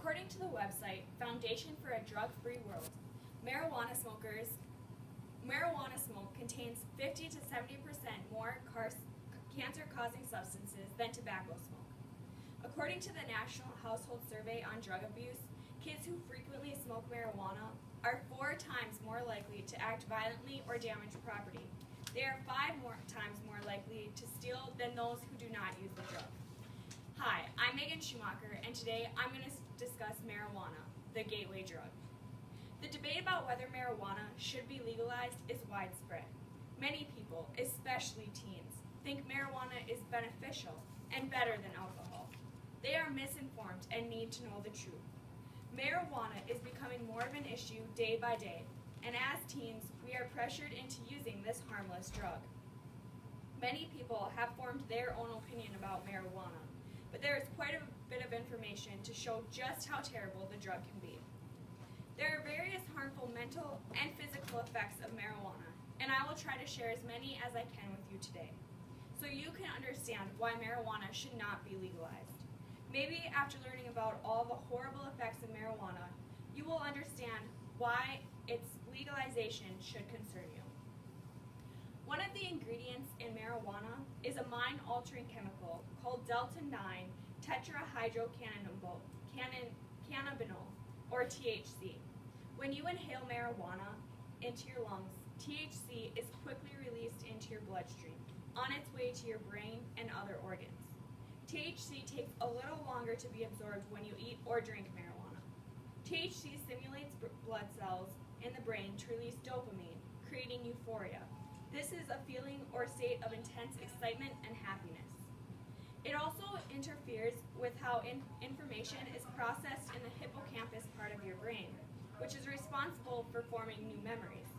According to the website Foundation for a Drug-Free World, marijuana smoke contains 50 to 70% more cancer-causing substances than tobacco smoke. According to the National Household Survey on Drug Abuse, kids who frequently smoke marijuana are 4 times more likely to act violently or damage property. They are 5 times more likely to steal than those who do not use the drug. Hi, I'm Schumacher, and today I'm going to discuss marijuana, the gateway drug. The debate about whether marijuana should be legalized is widespread. Many people, especially teens, think marijuana is beneficial and better than alcohol. They are misinformed and need to know the truth. Marijuana is becoming more of an issue day by day, and as teens, we are pressured into using this harmless drug. Many people have formed their own opinion about marijuana, but there is quite a bit of information to show just how terrible the drug can be. There are various harmful mental and physical effects of marijuana, and I will try to share as many as I can with you today, so you can understand why marijuana should not be legalized. Maybe after learning about all the horrible effects of marijuana, you will understand why its legalization should concern you. One of the ingredients in marijuana is a mind-altering chemical called delta-9 tetrahydrocannabinol, or THC. When you inhale marijuana into your lungs, THC is quickly released into your bloodstream, on its way to your brain and other organs. THC takes a little longer to be absorbed when you eat or drink marijuana. THC stimulates blood cells in the brain to release dopamine, creating euphoria. This is a feeling or state of intense excitement and happiness. It also interferes with how information is processed in the hippocampus part of your brain, which is responsible for forming new memories.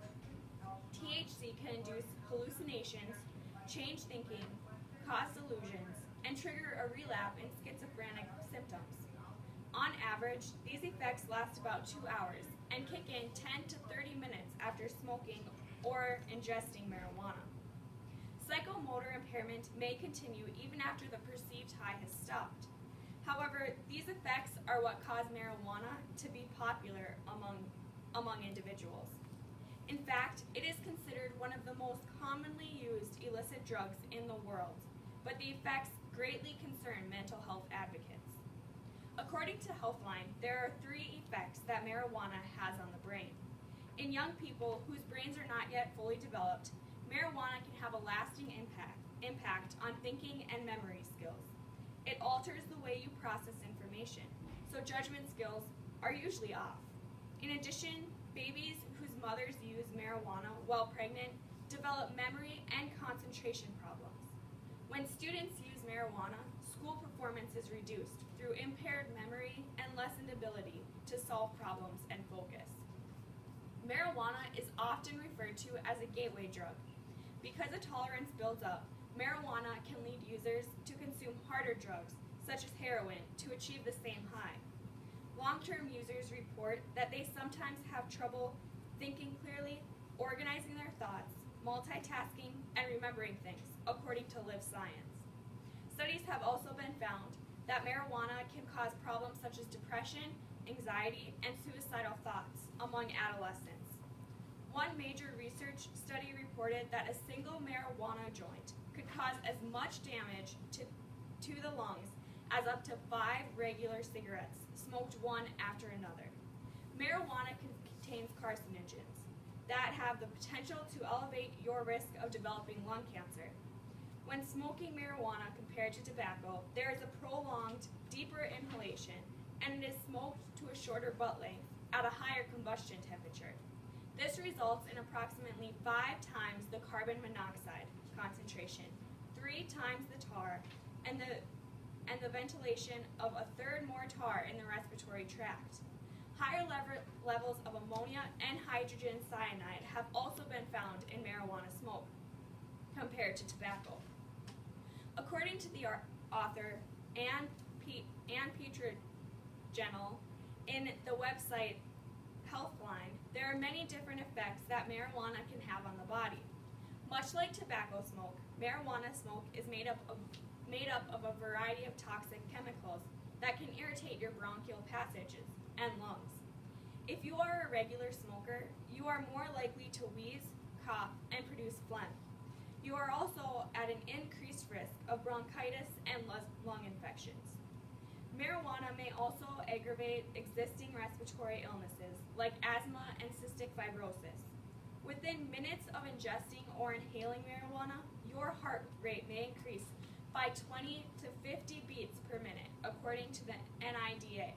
THC can induce hallucinations, change thinking, cause delusions, and trigger a relapse in schizophrenic symptoms. On average, these effects last about 2 hours and kick in 10 to 30 minutes after smoking or ingesting marijuana. Psychomotor impairment may continue even after the perceived high has stopped. However, these effects are what cause marijuana to be popular among individuals. In fact, it is considered one of the most commonly used illicit drugs in the world, but the effects greatly concern mental health advocates. According to Healthline, there are 3 effects that marijuana has on the brain. In young people whose brains are not yet fully developed, marijuana can have a lasting impact on thinking and memory skills. It alters the way you process information, so judgment skills are usually off. In addition, babies whose mothers use marijuana while pregnant develop memory and concentration problems. When students use marijuana, school performance is reduced through impaired memory and lessened ability to solve problems and focus. Marijuana is often referred to as a gateway drug. Because a tolerance builds up, marijuana can lead users to consume harder drugs, such as heroin, to achieve the same high. Long-term users report that they sometimes have trouble thinking clearly, organizing their thoughts, multitasking, and remembering things, according to Live Science. Studies have also been found that marijuana can cause problems such as depression, anxiety, and suicidal thoughts among adolescents. One major research study reported that a single marijuana joint could cause as much damage to the lungs as up to 5 regular cigarettes, smoked one after another. Marijuana contains carcinogens that have the potential to elevate your risk of developing lung cancer. When smoking marijuana compared to tobacco, there is a prolonged, deeper inhalation, and it is smoked to a shorter butt length at a higher combustion temperature. This results in approximately 5 times the carbon monoxide concentration, 3 times the tar, and the ventilation of a third more tar in the respiratory tract. Higher levels of ammonia and hydrogen cyanide have also been found in marijuana smoke compared to tobacco. According to the author Ann Petrogenel in the website Healthline, there are many different effects that marijuana can have on the body. Much like tobacco smoke, marijuana smoke is made up of a variety of toxic chemicals, that can irritate your bronchial passages and lungs. If you are a regular smoker, you are more likely to wheeze, cough, and produce phlegm. You are also at an increased risk of bronchitis and lung infections. Marijuana may also aggravate existing respiratory illnesses like asthma and cystic fibrosis. Within minutes of ingesting or inhaling marijuana, your heart rate may increase by 20 to 50 beats per minute, according to the NIDA.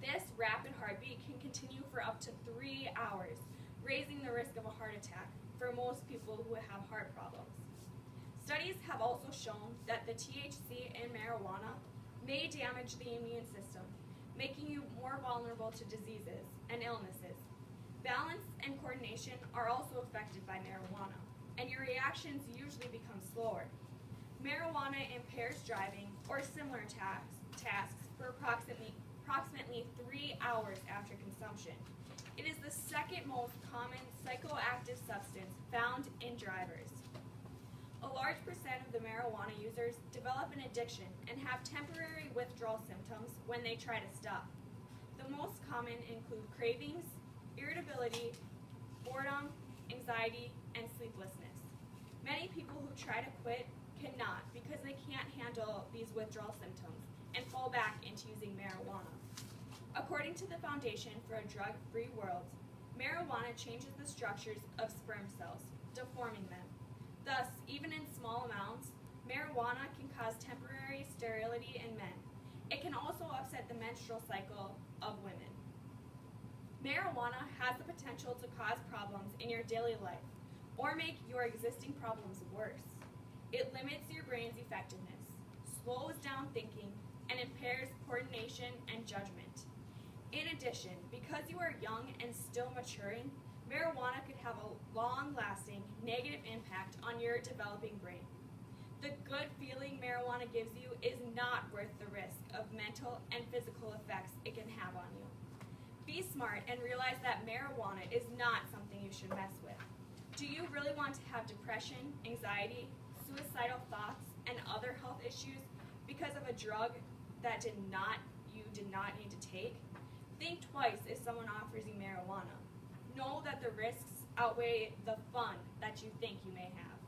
This rapid heartbeat can continue for up to 3 hours, raising the risk of a heart attack for most people who have heart problems. Studies have also shown that the THC in marijuana may damage the immune system, making you more vulnerable to diseases and illnesses. Balance and coordination are also affected by marijuana, and your reactions usually become slower. Marijuana impairs driving or similar tasks for approximately 3 hours after consumption. It is the second most common psychoactive substance found in drivers. A large percent of the marijuana users develop an addiction and have temporary withdrawal symptoms when they try to stop. The most common include cravings, irritability, boredom, anxiety, and sleeplessness. Many people who try to quit cannot because they can't handle these withdrawal symptoms and fall back into using marijuana. According to the Foundation for a Drug-Free World, marijuana changes the structures of sperm cells, deforming them. Thus, even in small amounts, marijuana can cause temporary sterility in men. It can also upset the menstrual cycle of women. Marijuana has the potential to cause problems in your daily life or make your existing problems worse. It limits your brain's effectiveness, slows down thinking, and impairs coordination and judgment. In addition, because you are young and still maturing, marijuana could have a long-lasting negative impact on your developing brain. The good feeling marijuana gives you is not worth the risk of mental and physical effects it can have on you. Be smart and realize that marijuana is not something you should mess with. Do you really want to have depression, anxiety, suicidal thoughts, and other health issues because of a drug that you did not need to take? Think twice if someone offers you marijuana. Know that the risks outweigh the fun that you think you may have.